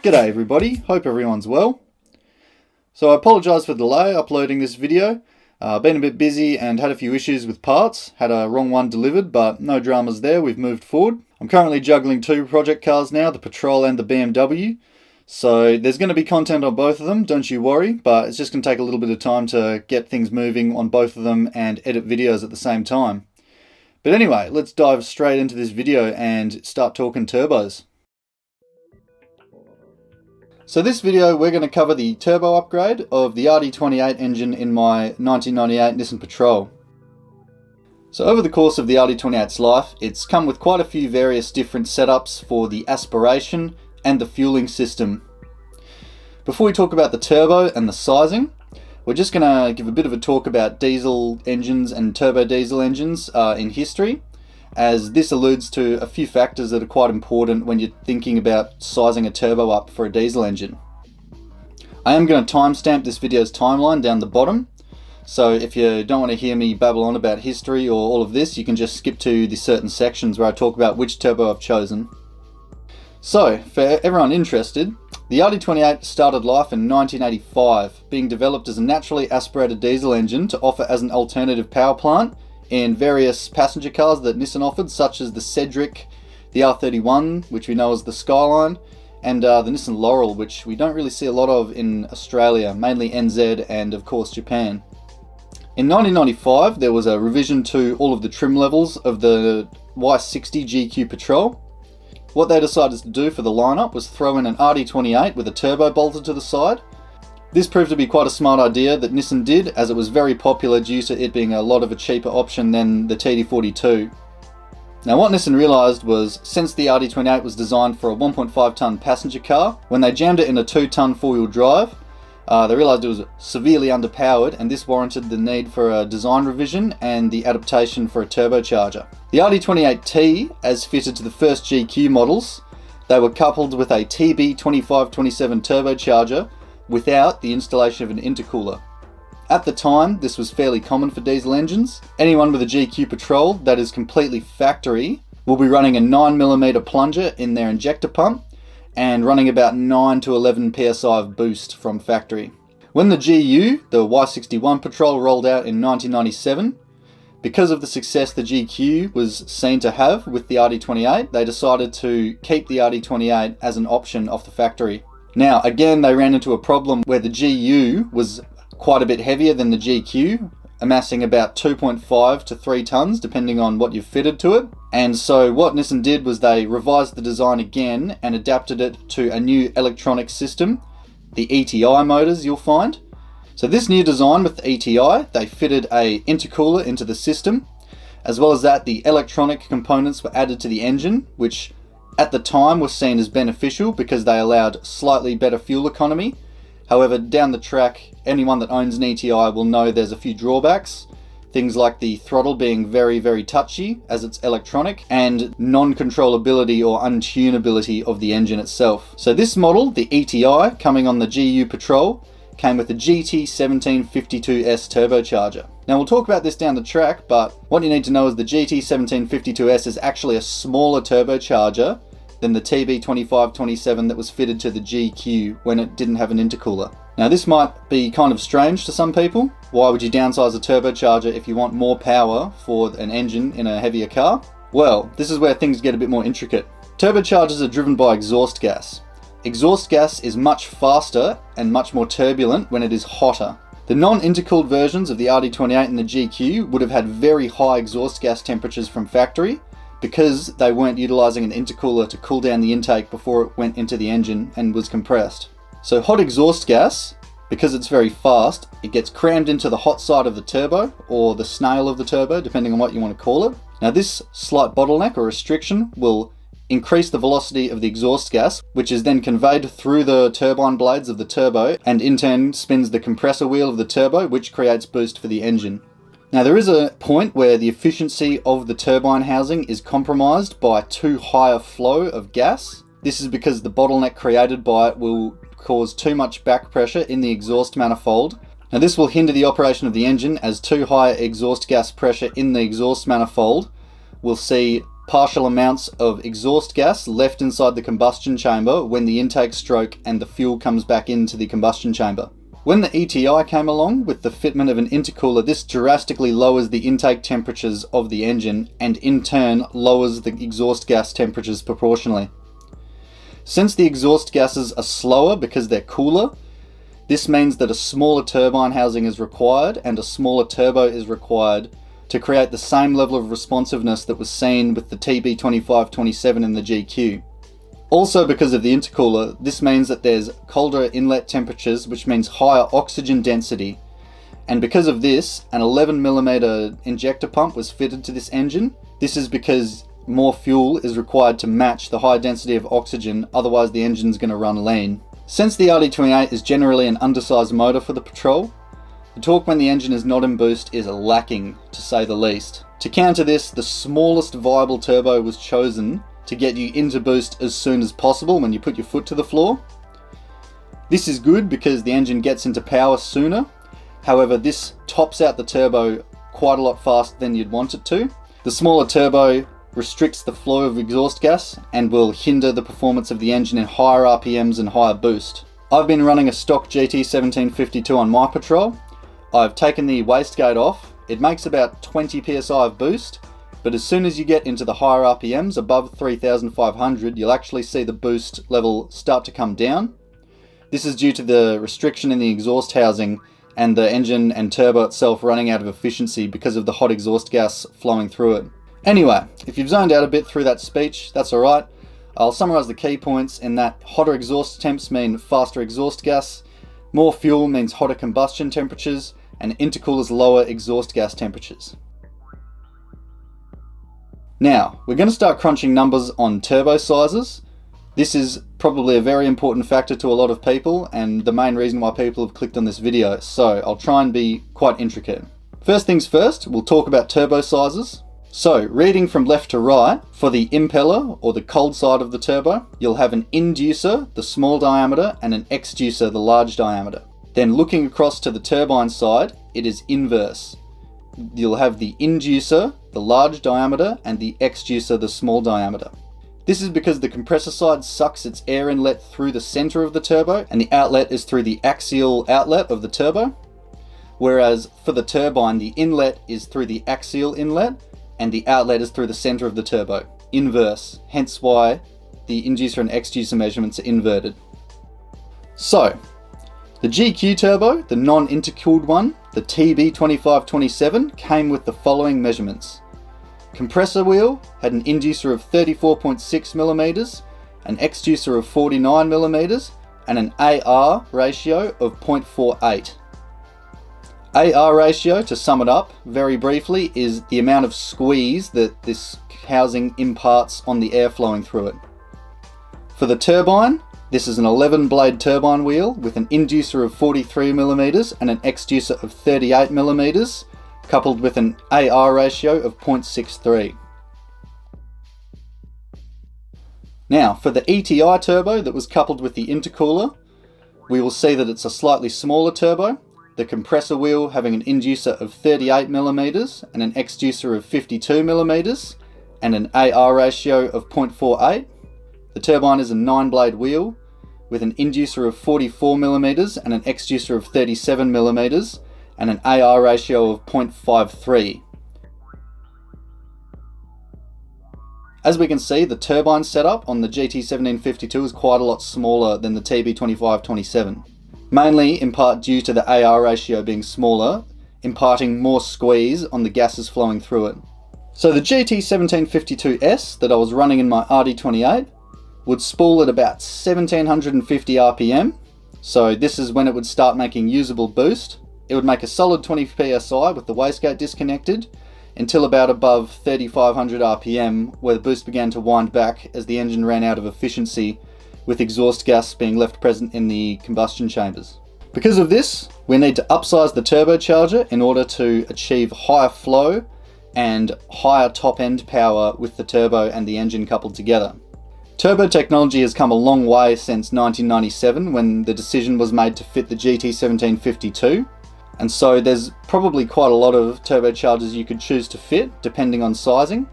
G'day everybody, hope everyone's well. So I apologise for the delay uploading this video. Been a bit busy and had a few issues with parts. Had a wrong one delivered, but no dramas there, we've moved forward. I'm currently juggling two project cars now, the Patrol and the BMW. So there's going to be content on both of them, don't you worry, but it's just going to take a little bit of time to get things moving on both of them and edit videos at the same time. But anyway, let's dive straight into this video and start talking turbos. So this video we're going to cover the turbo upgrade of the RD28 engine in my 1998 Nissan Patrol. So over the course of the RD28's life, it's come with quite a few various different setups for the aspiration and the fueling system. Before we talk about the turbo and the sizing, we're just going to give a bit of a talk about diesel engines and turbo diesel engines in history, as this alludes to a few factors that are quite important when you're thinking about sizing a turbo up for a diesel engine. I am going to timestamp this video's timeline down the bottom, so if you don't want to hear me babble on about history or all of this, you can just skip to the certain sections where I talk about which turbo I've chosen. So, for everyone interested, the RD28 started life in 1985, being developed as a naturally aspirated diesel engine to offer as an alternative power plant in various passenger cars that Nissan offered, such as the Cedric, the R31, which we know as the Skyline, and the Nissan Laurel, which we don't really see a lot of in Australia, mainly NZ and of course Japan. In 1995 there was a revision to all of the trim levels of the Y60 GQ Patrol. What they decided to do for the lineup was throw in an RD28 with a turbo bolted to the side. This proved to be quite a smart idea that Nissan did, as it was very popular due to it being a lot of a cheaper option than the TD42. Now what Nissan realised was, since the RD28 was designed for a 1.5 tonne passenger car, when they jammed it in a 2 tonne four-wheel drive, they realised it was severely underpowered, and this warranted the need for a design revision and the adaptation for a turbocharger. The RD28T, as fitted to the first GQ models, they were coupled with a TB2527 turbocharger without the installation of an intercooler. At the time, this was fairly common for diesel engines. Anyone with a GQ Patrol that is completely factory will be running a 9mm plunger in their injector pump and running about 9 to 11 psi of boost from factory. When the GU, the Y61 Patrol, rolled out in 1997, because of the success the GQ was seen to have with the RD28, they decided to keep the RD28 as an option off the factory. Now, again, they ran into a problem where the GU was quite a bit heavier than the GQ, amassing about 2.5 to 3 tonnes, depending on what you've fitted to it. And so what Nissan did was they revised the design again and adapted it to a new electronic system, the ETI motors you'll find. So this new design with the ETI, they fitted a intercooler into the system. As well as that, the electronic components were added to the engine, which at the time was seen as beneficial because they allowed slightly better fuel economy. However, down the track, anyone that owns an ETI will know there's a few drawbacks. Things like the throttle being very, very touchy as it's electronic, and non-controllability or untunability of the engine itself. So this model, the ETI, coming on the GU Patrol, came with the GT1752S turbocharger. Now we'll talk about this down the track, but what you need to know is the GT1752S is actually a smaller turbocharger than the TB2527 that was fitted to the GQ when it didn't have an intercooler. Now this might be kind of strange to some people. Why would you downsize a turbocharger if you want more power for an engine in a heavier car? Well, this is where things get a bit more intricate. Turbochargers are driven by exhaust gas. Exhaust gas is much faster and much more turbulent when it is hotter. The non-intercooled versions of the RD28 and the GQ would have had very high exhaust gas temperatures from factory because they weren't utilising an intercooler to cool down the intake before it went into the engine and was compressed. So hot exhaust gas, because it's very fast, it gets crammed into the hot side of the turbo, or the snail of the turbo, depending on what you want to call it. Now this slight bottleneck or restriction will increase the velocity of the exhaust gas, which is then conveyed through the turbine blades of the turbo, and in turn spins the compressor wheel of the turbo, which creates boost for the engine. Now there is a point where the efficiency of the turbine housing is compromised by too high a flow of gas. This is because the bottleneck created by it will cause too much back pressure in the exhaust manifold. Now this will hinder the operation of the engine, as too high exhaust gas pressure in the exhaust manifold will see partial amounts of exhaust gas left inside the combustion chamber when the intake stroke and the fuel comes back into the combustion chamber. When the ETI came along with the fitment of an intercooler, this drastically lowers the intake temperatures of the engine and in turn lowers the exhaust gas temperatures proportionally. Since the exhaust gases are slower because they're cooler, this means that a smaller turbine housing is required and a smaller turbo is required to create the same level of responsiveness that was seen with the TB2527 in the GQ. Also, because of the intercooler, this means that there's colder inlet temperatures, which means higher oxygen density. And because of this, an 11mm injector pump was fitted to this engine. This is because more fuel is required to match the high density of oxygen, otherwise the engine's going to run lean. Since the RD28 is generally an undersized motor for the Patrol, the torque when the engine is not in boost is lacking, to say the least. To counter this, the smallest viable turbo was chosen to get you into boost as soon as possible when you put your foot to the floor. This is good because the engine gets into power sooner. However, this tops out the turbo quite a lot faster than you'd want it to. The smaller turbo restricts the flow of exhaust gas and will hinder the performance of the engine in higher RPMs and higher boost. I've been running a stock GT1752 on my Patrol. I've taken the wastegate off. It makes about 20 psi of boost, but as soon as you get into the higher RPMs, above 3500, you'll actually see the boost level start to come down. This is due to the restriction in the exhaust housing and the engine and turbo itself running out of efficiency because of the hot exhaust gas flowing through it. Anyway, if you've zoned out a bit through that speech, that's alright. I'll summarise the key points in that hotter exhaust temps mean faster exhaust gas, more fuel means hotter combustion temperatures, and intercoolers lower exhaust gas temperatures. Now, we're going to start crunching numbers on turbo sizes. This is probably a very important factor to a lot of people and the main reason why people have clicked on this video, so I'll try and be quite intricate. First things first, we'll talk about turbo sizes. So, reading from left to right, for the impeller or the cold side of the turbo, you'll have an inducer, the small diameter, and an exducer, the large diameter. Then looking across to the turbine side, it is inverse. You'll have the inducer, the large diameter, and the exducer, the small diameter. This is because the compressor side sucks its air inlet through the center of the turbo, and the outlet is through the axial outlet of the turbo. Whereas for the turbine, the inlet is through the axial inlet, and the outlet is through the center of the turbo. Inverse, hence why the inducer and exducer measurements are inverted. So, the GQ turbo, the non-intercooled one, the TB2527, came with the following measurements. Compressor wheel had an inducer of 34.6mm, an exducer of 49mm, and an AR ratio of 0.48. AR ratio, to sum it up very briefly, is the amount of squeeze that this housing imparts on the air flowing through it. For the turbine, this is an 11-blade turbine wheel with an inducer of 43mm and an exducer of 38mm, coupled with an AR ratio of 0.63. Now, for the ETI turbo that was coupled with the intercooler, we will see that it's a slightly smaller turbo, the compressor wheel having an inducer of 38mm and an exducer of 52mm, and an AR ratio of 0.48. The turbine is a 9-blade wheel with an inducer of 44mm and an exducer of 37mm, and an AR ratio of 0.53. As we can see, the turbine setup on the GT1752 is quite a lot smaller than the TB2527. Mainly in part due to the AR ratio being smaller, imparting more squeeze on the gases flowing through it. So the GT1752S that I was running in my RD28 would spool at about 1750 RPM, so this is when it would start making usable boost. It would make a solid 20 psi with the wastegate disconnected until about above 3500 RPM, where the boost began to wind back as the engine ran out of efficiency, with exhaust gas being left present in the combustion chambers. Because of this, we need to upsize the turbocharger in order to achieve higher flow and higher top-end power with the turbo and the engine coupled together. Turbo technology has come a long way since 1997, when the decision was made to fit the GT1752, and so there's probably quite a lot of turbochargers you could choose to fit depending on sizing.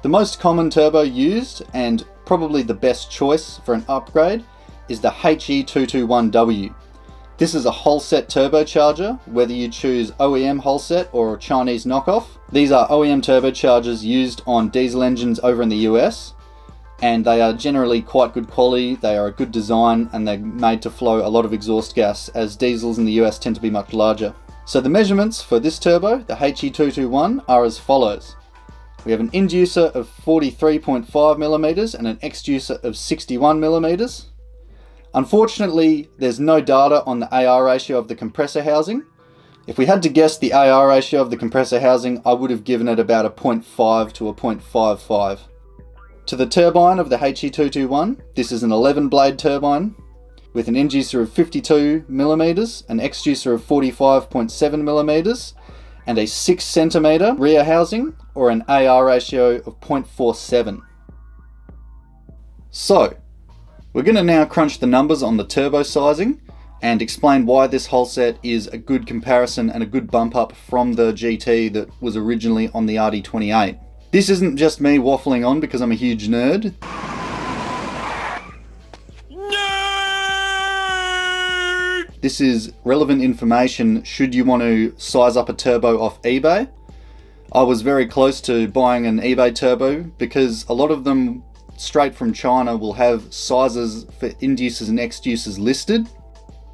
The most common turbo used, and probably the best choice for an upgrade, is the HE221W. This is a Holset turbocharger, whether you choose OEM Holset or Chinese knockoff. These are OEM turbochargers used on diesel engines over in the US, and they are generally quite good quality. They are a good design, and they're made to flow a lot of exhaust gas, as diesels in the US tend to be much larger. So the measurements for this turbo, the HE221, are as follows. We have an inducer of 43.5mm and an exducer of 61mm. Unfortunately, there's no data on the AR ratio of the compressor housing. If we had to guess the AR ratio of the compressor housing, I would have given it about a 0.5 to a 0.55. To the turbine of the HE221, this is an 11 blade turbine with an inducer of 52mm, an exducer of 45.7mm, and a 6cm rear housing, or an AR ratio of 0.47. So, we're going to now crunch the numbers on the turbo sizing and explain why this Holset is a good comparison and a good bump up from the GT that was originally on the RD28. This isn't just me waffling on because I'm a huge nerd. This is relevant information should you want to size up a turbo off eBay. I was very close to buying an eBay turbo because a lot of them straight from China will have sizes for inducers and exducers listed.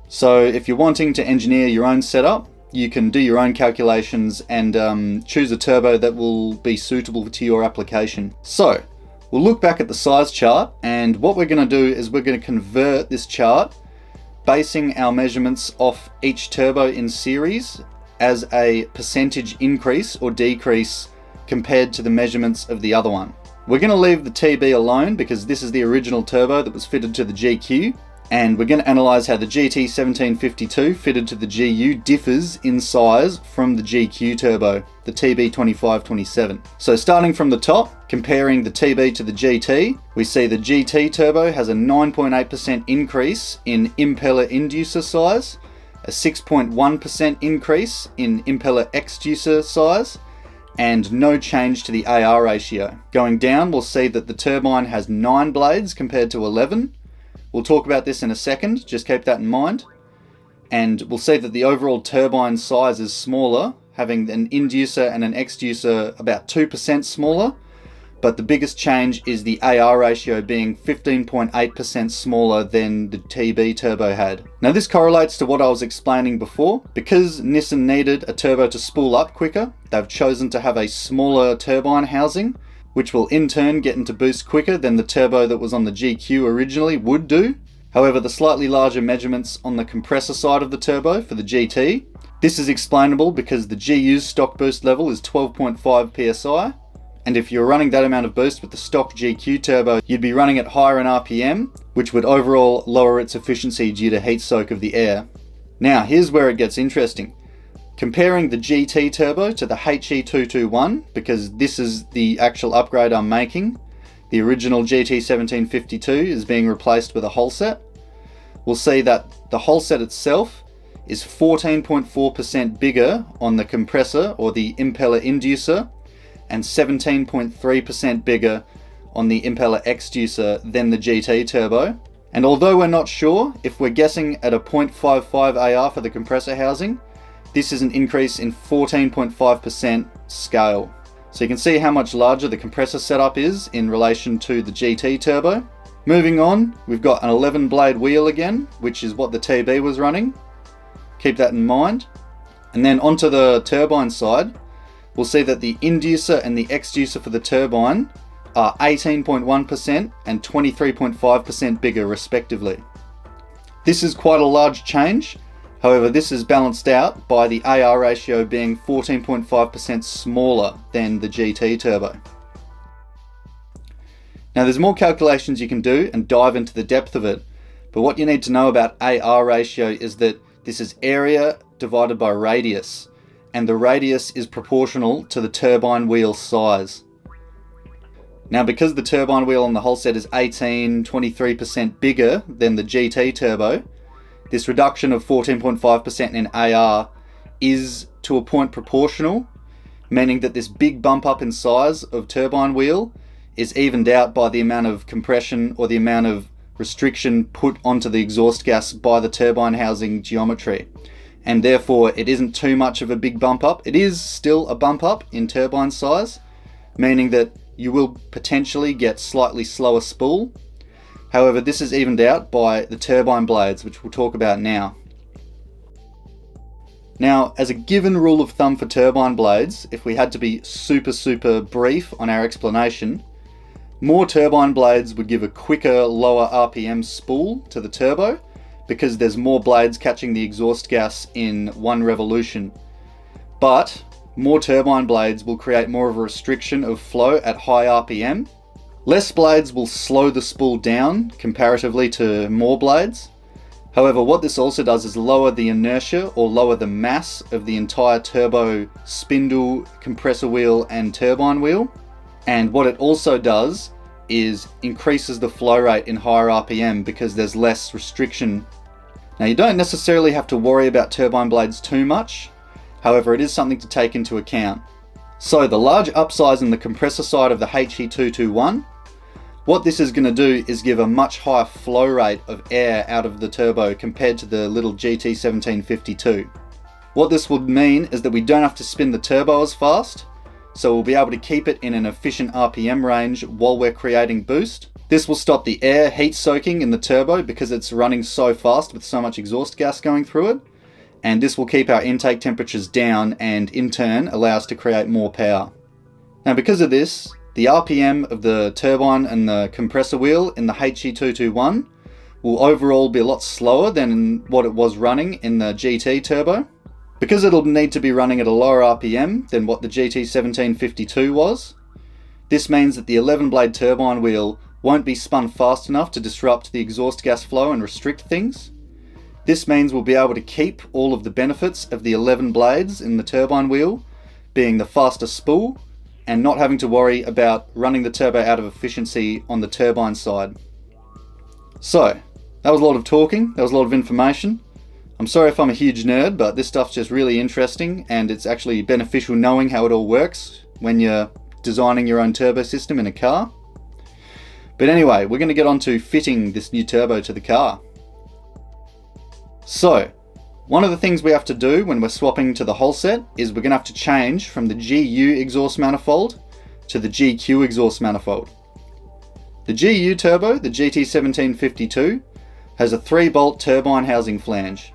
So if you're wanting to engineer your own setup, you can do your own calculations and choose a turbo that will be suitable to your application. So we'll look back at the size chart, and what we're going to do is we're going to convert this chart basing our measurements off each turbo in series as a percentage increase or decrease compared to the measurements of the other one. We're going to leave the TB alone because this is the original turbo that was fitted to the GQ, and we're going to analyse how the GT1752 fitted to the GU differs in size from the GQ turbo, the TB2527. So starting from the top, comparing the TB to the GT, we see the GT turbo has a 9.8% increase in impeller inducer size, a 6.1% increase in impeller exducer size, and no change to the AR ratio. Going down, we'll see that the turbine has 9 blades compared to 11. We'll talk about this in a second, just keep that in mind. And we'll see that the overall turbine size is smaller, having an inducer and an exducer about 2% smaller, but the biggest change is the AR ratio being 15.8% smaller than the TB turbo had. Now this correlates to what I was explaining before. Because Nissan needed a turbo to spool up quicker, they've chosen to have a smaller turbine housing, which will in turn get into boost quicker than the turbo that was on the GQ originally would do. However, the slightly larger measurements on the compressor side of the turbo for the GT, this is explainable because the GU's stock boost level is 12.5 psi, and if you're running that amount of boost with the stock GQ turbo, you'd be running it higher in RPM, which would overall lower its efficiency due to heat soak of the air. Now, here's where it gets interesting. Comparing the GT turbo to the HE221, because this is the actual upgrade I'm making, the original GT1752 is being replaced with a Holset, we'll see that the Holset itself is 14.4% bigger on the compressor or the impeller inducer, and 17.3% bigger on the impeller exducer than the GT turbo. And although we're not sure, if we're guessing at a 0.55 AR for the compressor housing, this is an increase in 14.5% scale. So you can see how much larger the compressor setup is in relation to the GT turbo. Moving on, we've got an 11 blade wheel again, which is what the TB was running. Keep that in mind. And then onto the turbine side, we'll see that the inducer and the exducer for the turbine are 18.1% and 23.5% bigger respectively. This is quite a large change. However, this is balanced out by the AR ratio being 14.5% smaller than the GT turbo. Now there's more calculations you can do and dive into the depth of it, but what you need to know about AR ratio is that this is area divided by radius, and the radius is proportional to the turbine wheel size. Now because the turbine wheel on the Holset is 23% bigger than the GT turbo, this reduction of 14.5% in AR is to a point proportional, meaning that this big bump up in size of turbine wheel is evened out by the amount of compression or the amount of restriction put onto the exhaust gas by the turbine housing geometry. And therefore it isn't too much of a big bump up. It is still a bump up in turbine size, meaning that you will potentially get slightly slower spool. However, this is evened out by the turbine blades, which we'll talk about now. Now, as a given rule of thumb for turbine blades, if we had to be super brief on our explanation, more turbine blades would give a quicker, lower RPM spool to the turbo because there's more blades catching the exhaust gas in one revolution. But more turbine blades will create more of a restriction of flow at high RPM. Less blades will slow the spool down comparatively to more blades. However, what this also does is lower the inertia or lower the mass of the entire turbo spindle, compressor wheel and turbine wheel. And what it also does is increases the flow rate in higher RPM because there's less restriction. Now, you don't necessarily have to worry about turbine blades too much. However, it is something to take into account. So the large upsize in the compressor side of the HE221, what this is going to do is give a much higher flow rate of air out of the turbo compared to the little GT1752. What this would mean is that we don't have to spin the turbo as fast, so we'll be able to keep it in an efficient RPM range while we're creating boost. This will stop the air heat soaking in the turbo because it's running so fast with so much exhaust gas going through it, and this will keep our intake temperatures down and in turn allow us to create more power. Now, because of this, the RPM of the turbine and the compressor wheel in the HE221 will overall be a lot slower than what it was running in the GT turbo. Because it'll need to be running at a lower RPM than what the GT1752 was, this means that the 11 blade turbine wheel won't be spun fast enough to disrupt the exhaust gas flow and restrict things. This means we'll be able to keep all of the benefits of the 11 blades in the turbine wheel, being the faster spool, and not having to worry about running the turbo out of efficiency on the turbine side. So, that was a lot of talking, that was a lot of information. I'm sorry if I'm a huge nerd, but this stuff's just really interesting and it's actually beneficial knowing how it all works when you're designing your own turbo system in a car. But anyway, we're going to get on to fitting this new turbo to the car. So, one of the things we have to do when we're swapping to the whole set is we're going to have to change from the GU exhaust manifold to the GQ exhaust manifold. The GU turbo, the GT1752, has a 3-bolt turbine housing flange.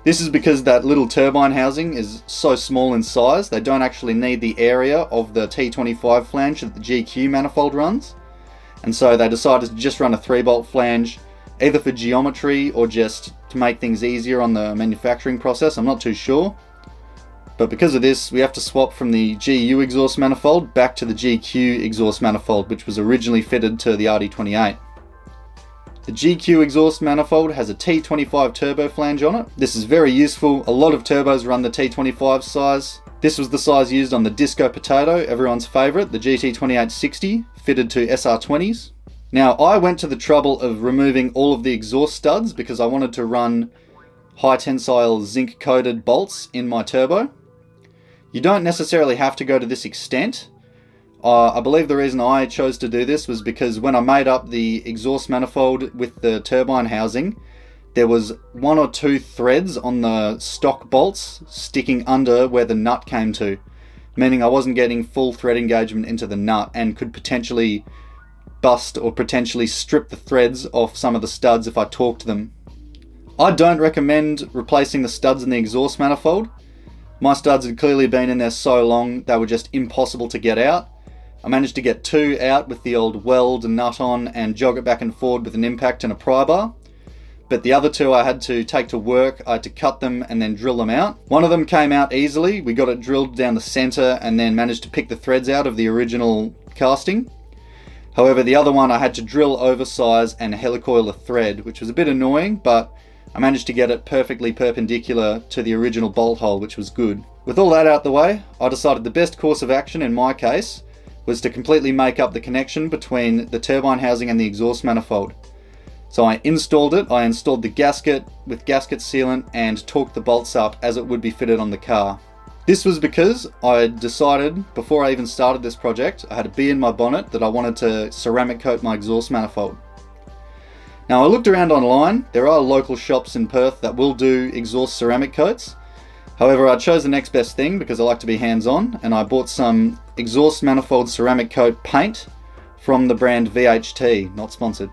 This is because that little turbine housing is so small in size, they don't actually need the area of the T25 flange that the GQ manifold runs. And so they decided to just run a 3-bolt flange, either for geometry or just to make things easier on the manufacturing process, I'm not too sure. But because of this, we have to swap from the GU exhaust manifold back to the GQ exhaust manifold, which was originally fitted to the RD28. The GQ exhaust manifold has a T25 turbo flange on it. This is very useful. A lot of turbos run the T25 size. This was the size used on the Disco Potato, everyone's favourite, the GT2860, fitted to SR20s. Now, I went to the trouble of removing all of the exhaust studs because I wanted to run high tensile zinc coated bolts in my turbo. You don't necessarily have to go to this extent. I believe the reason I chose to do this was because when I made up the exhaust manifold with the turbine housing, there was 1 or 2 threads on the stock bolts sticking under where the nut came to, meaning I wasn't getting full thread engagement into the nut and could potentially bust or potentially strip the threads off some of the studs if I torqued them. I don't recommend replacing the studs in the exhaust manifold. My studs had clearly been in there so long they were just impossible to get out. I managed to get 2 out with the old weld and nut on and jog it back and forward with an impact and a pry bar. But the other 2 I had to take to work. I had to cut them and then drill them out. One of them came out easily. We got it drilled down the center and then managed to pick the threads out of the original casting. However, the other one I had to drill oversize and helicoil a thread, which was a bit annoying, but I managed to get it perfectly perpendicular to the original bolt hole, which was good. With all that out the way, I decided the best course of action in my case was to completely make up the connection between the turbine housing and the exhaust manifold. So I installed it, I installed the gasket with gasket sealant and torqued the bolts up as it would be fitted on the car. This was because I decided, before I even started this project, I had a bee in my bonnet that I wanted to ceramic coat my exhaust manifold. Now I looked around online. There are local shops in Perth that will do exhaust ceramic coats. However, I chose the next best thing because I like to be hands-on, and I bought some exhaust manifold ceramic coat paint from the brand VHT, not sponsored.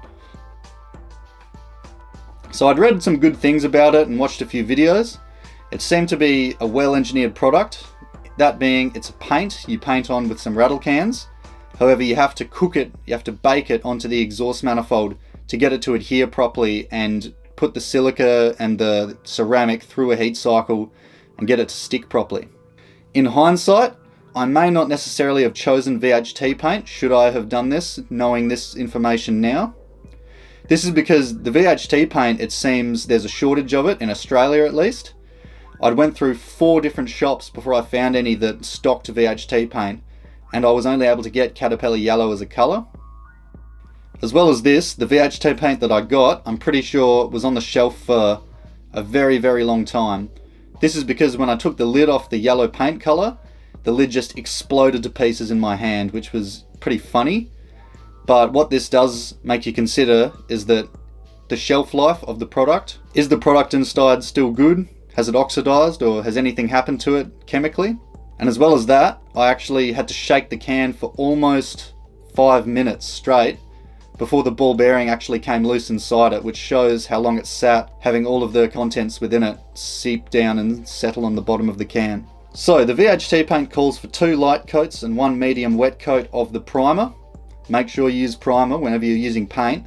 So I'd read some good things about it and watched a few videos. It seemed to be a well-engineered product, that being it's a paint you paint on with some rattle cans. However, you have to cook it, you have to bake it onto the exhaust manifold to get it to adhere properly and put the silica and the ceramic through a heat cycle and get it to stick properly. In hindsight, I may not necessarily have chosen VHT paint should I have done this, knowing this information now. This is because the VHT paint, it seems there's a shortage of it, in Australia at least. I went through 4 different shops before I found any that stocked VHT paint, and I was only able to get Caterpillar Yellow as a colour. As well as this, the VHT paint that I got, I'm pretty sure was on the shelf for a very, very long time. This is because when I took the lid off the yellow paint colour, the lid just exploded to pieces in my hand, which was pretty funny. But what this does make you consider is that the shelf life of the product. Is the product inside still good? Has it oxidized, or has anything happened to it chemically? And as well as that, I actually had to shake the can for almost 5 minutes straight before the ball bearing actually came loose inside it, which shows how long it sat, having all of the contents within it seep down and settle on the bottom of the can. So the VHT paint calls for 2 light coats and 1 medium wet coat of the primer. Make sure you use primer whenever you're using paint.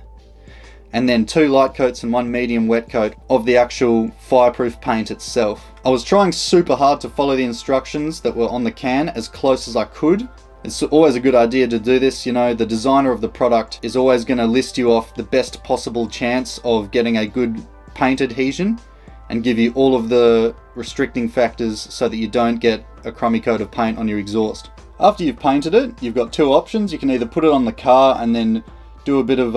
And then 2 light coats and 1 medium wet coat of the actual fireproof paint itself. I was trying super hard to follow the instructions that were on the can as close as I could. It's always a good idea to do this, you know, the designer of the product is always going to list you off the best possible chance of getting a good paint adhesion and give you all of the restricting factors so that you don't get a crummy coat of paint on your exhaust. After you've painted it, you've got 2 options. You can either put it on the car and then do a bit of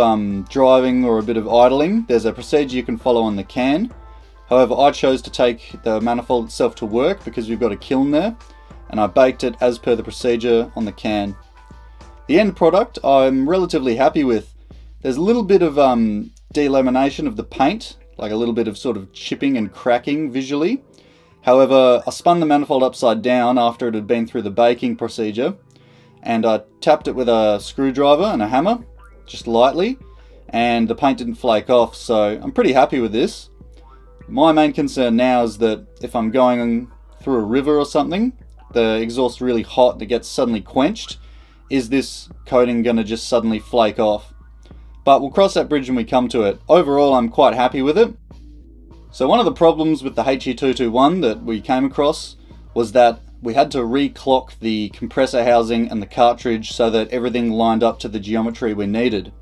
driving or a bit of idling. There's a procedure you can follow on the can. However, I chose to take the manifold itself to work because we've got a kiln there, and I baked it as per the procedure on the can. The end product I'm relatively happy with. There's a little bit of delamination of the paint, like a little bit of sort of chipping and cracking visually. However, I spun the manifold upside down after it had been through the baking procedure, and I tapped it with a screwdriver and a hammer, just lightly, and the paint didn't flake off, so I'm pretty happy with this. My main concern now is that if I'm going through a river or something, the exhaust's really hot and it gets suddenly quenched, is this coating going to just suddenly flake off? But we'll cross that bridge when we come to it. Overall, I'm quite happy with it. So one of the problems with the HE221 that we came across was that we had to re-clock the compressor housing and the cartridge so that everything lined up to the geometry we needed.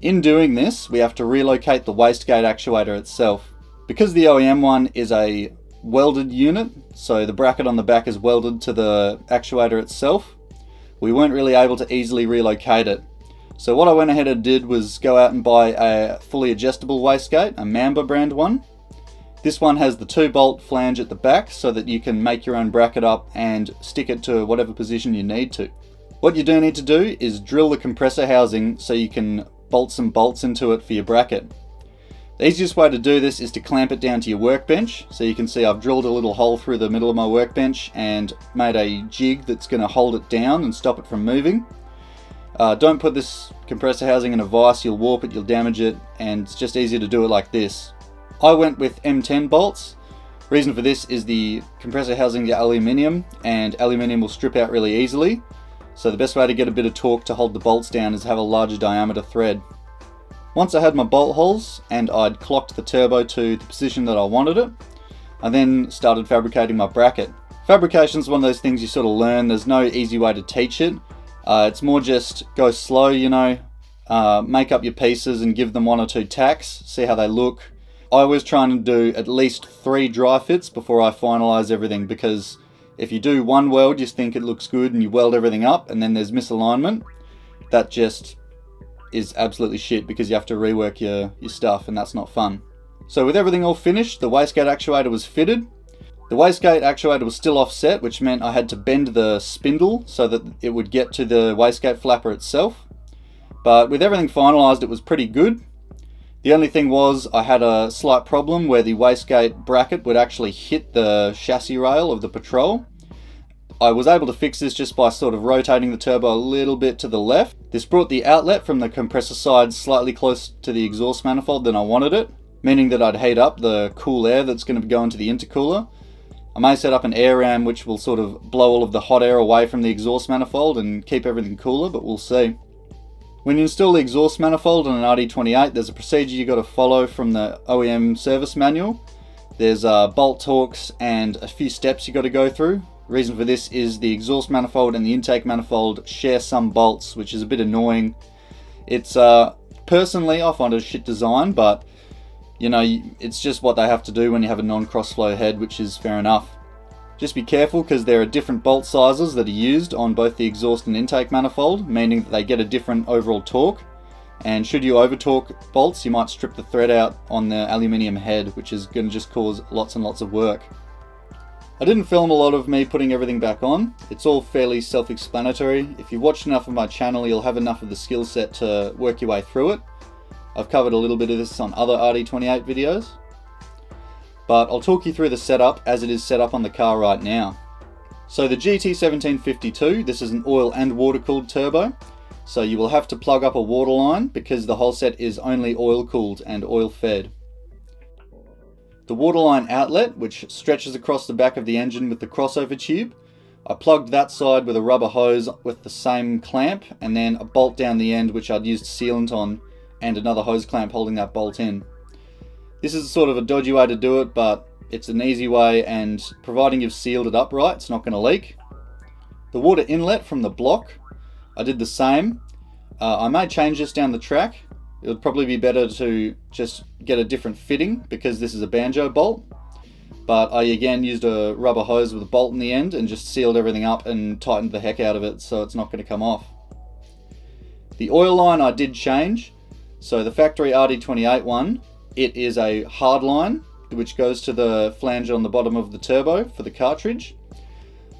In doing this, we have to relocate the wastegate actuator itself. Because the OEM one is a welded unit, so the bracket on the back is welded to the actuator itself, we weren't really able to easily relocate it. So what I went ahead and did was go out and buy a fully adjustable wastegate, a Mamba brand one. This one has the 2-bolt flange at the back so that you can make your own bracket up and stick it to whatever position you need to. What you do need to do is drill the compressor housing so you can bolt some bolts into it for your bracket. The easiest way to do this is to clamp it down to your workbench. So you can see I've drilled a little hole through the middle of my workbench and made a jig that's going to hold it down and stop it from moving. Don't put this compressor housing in a vise, you'll warp it, you'll damage it, and it's just easier to do it like this. I went with M10 bolts. Reason for this is the compressor housing is aluminium, and aluminium will strip out really easily. So the best way to get a bit of torque to hold the bolts down is have a larger diameter thread. Once I had my bolt holes and I'd clocked the turbo to the position that I wanted it, I then started fabricating my bracket. Fabrication is one of those things you sort of learn. There's no easy way to teach it. It's more just go slow, you know, make up your pieces and give them 1 or 2 tacks, see how they look. I always try and do at least 3 dry fits before I finalize everything, because if you do one weld, you think it looks good and you weld everything up and then there's misalignment, that just is absolutely shit because you have to rework your stuff, and that's not fun. So with everything all finished, the wastegate actuator was fitted. The wastegate actuator was still offset, which meant I had to bend the spindle so that it would get to the wastegate flapper itself. But with everything finalised, it was pretty good. The only thing was I had a slight problem where the wastegate bracket would actually hit the chassis rail of the Patrol. I was able to fix this just by sort of rotating the turbo a little bit to the left. This brought the outlet from the compressor side slightly closer to the exhaust manifold than I wanted it, meaning that I'd heat up the cool air that's going to go into the intercooler. I may set up an air ram which will sort of blow all of the hot air away from the exhaust manifold and keep everything cooler, but we'll see. When you install the exhaust manifold on an RD28, there's a procedure you got to follow from the OEM service manual. There's bolt torques and a few steps you got to go through. The reason for this is the exhaust manifold and the intake manifold share some bolts, which is a bit annoying. It's personally, I find it a shit design, but you know, it's just what they have to do when you have a non-crossflow head, which is fair enough. Just be careful because there are different bolt sizes that are used on both the exhaust and intake manifold, meaning that they get a different overall torque. And should you over torque bolts, you might strip the thread out on the aluminium head, which is going to just cause lots and lots of work. I didn't film a lot of me putting everything back on. It's all fairly self-explanatory. If you've watched enough of my channel, you'll have enough of the skill set to work your way through it. I've covered a little bit of this on other RD28 videos, but I'll talk you through the setup as it is set up on the car right now. So the GT1752, this is an oil and water cooled turbo, so you will have to plug up a water line because the whole set is only oil cooled and oil fed. The waterline outlet, which stretches across the back of the engine with the crossover tube, I plugged that side with a rubber hose with the same clamp and then a bolt down the end which I'd used sealant on and another hose clamp holding that bolt in. This is sort of a dodgy way to do it, but it's an easy way, and providing you've sealed it up right, it's not going to leak. The water inlet from the block, I did the same. I may change this down the track. It would probably be better to just get a different fitting because this is a banjo bolt. But I again used a rubber hose with a bolt in the end and just sealed everything up and tightened the heck out of it so it's not going to come off. The oil line I did change. So the factory RD28 one, it is a hard line which goes to the flange on the bottom of the turbo for the cartridge.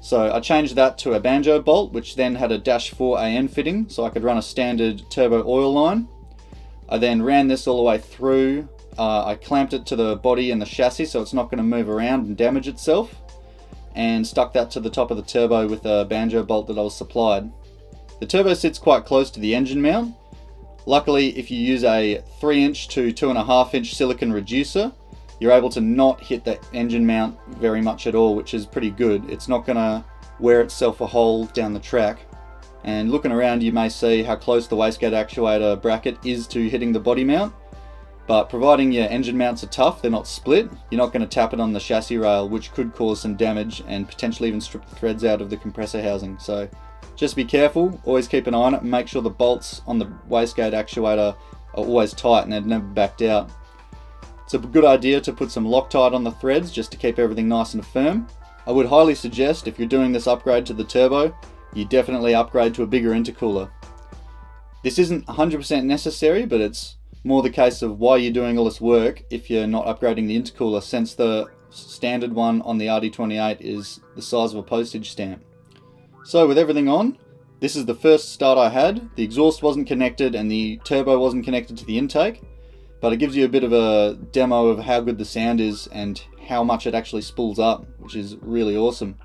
So I changed that to a banjo bolt, which then had a -4 AN fitting, so I could run a standard turbo oil line. I then ran this all the way through. I clamped it to the body and the chassis so it's not going to move around and damage itself, and stuck that to the top of the turbo with a banjo bolt that I was supplied. The turbo sits quite close to the engine mount. Luckily, if you use a 3" to 2.5" silicon reducer, you're able to not hit the engine mount very much at all, which is pretty good. It's not going to wear itself a hole down the track. And looking around, you may see how close the wastegate actuator bracket is to hitting the body mount. But providing your engine mounts are tough, they're not split, you're not going to tap it on the chassis rail, which could cause some damage and potentially even strip the threads out of the compressor housing. So just be careful, always keep an eye on it, and make sure the bolts on the wastegate actuator are always tight and they're never backed out. It's a good idea to put some Loctite on the threads just to keep everything nice and firm. I would highly suggest, if you're doing this upgrade to the turbo, you definitely upgrade to a bigger intercooler. This isn't 100% necessary, but it's more the case of why you're doing all this work if you're not upgrading the intercooler, since the standard one on the RD28 is the size of a postage stamp. So with everything on, this is the first start I had. The exhaust wasn't connected and the turbo wasn't connected to the intake, but it gives you a bit of a demo of how good the sound is and how much it actually spools up, which is really awesome.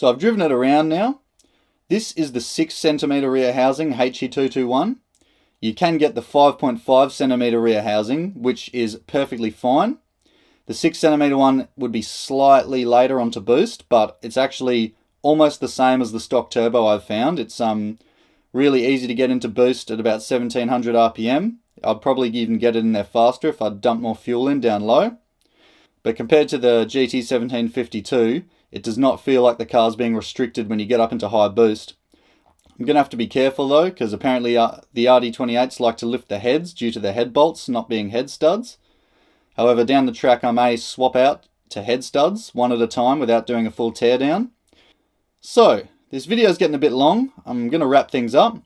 So I've driven it around now. This is the 6cm rear housing HE221. You can get the 5.5cm rear housing, which is perfectly fine. The 6cm one would be slightly later onto boost, but it's actually almost the same as the stock turbo I've found. It's really easy to get into boost at about 1700 RPM. I'd probably even get it in there faster if I'd dump more fuel in down low. But compared to the GT1752, it does not feel like the car's being restricted when you get up into high boost. I'm going to have to be careful though, because apparently the RD28s like to lift the heads due to the head bolts not being head studs. However, down the track I may swap out to head studs one at a time without doing a full teardown. So, this video is getting a bit long. I'm going to wrap things up.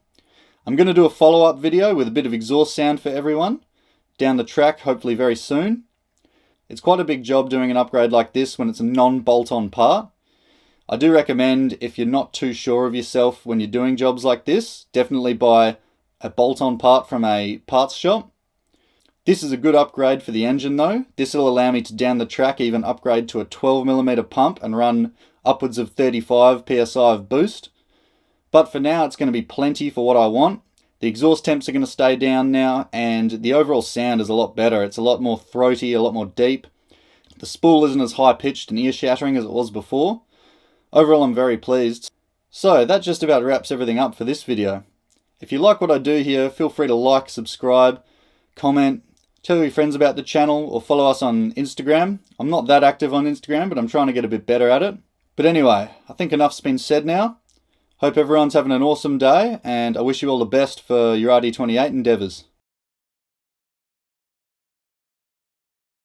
I'm going to do a follow-up video with a bit of exhaust sound for everyone down the track, hopefully very soon. It's quite a big job doing an upgrade like this when it's a non-bolt-on part. I do recommend, if you're not too sure of yourself when you're doing jobs like this, definitely buy a bolt-on part from a parts shop. This is a good upgrade for the engine though. This will allow me to down the track even upgrade to a 12mm pump and run upwards of 35 psi of boost. But for now it's going to be plenty for what I want. The exhaust temps are going to stay down now, and the overall sound is a lot better. It's a lot more throaty, a lot more deep. The spool isn't as high pitched and ear shattering as it was before. Overall I'm very pleased. So that just about wraps everything up for this video. If you like what I do here, feel free to like, subscribe, comment, tell your friends about the channel, or follow us on Instagram. I'm not that active on Instagram, but I'm trying to get a bit better at it. But anyway, I think enough's been said now. Hope everyone's having an awesome day, and I wish you all the best for your RD28 endeavours.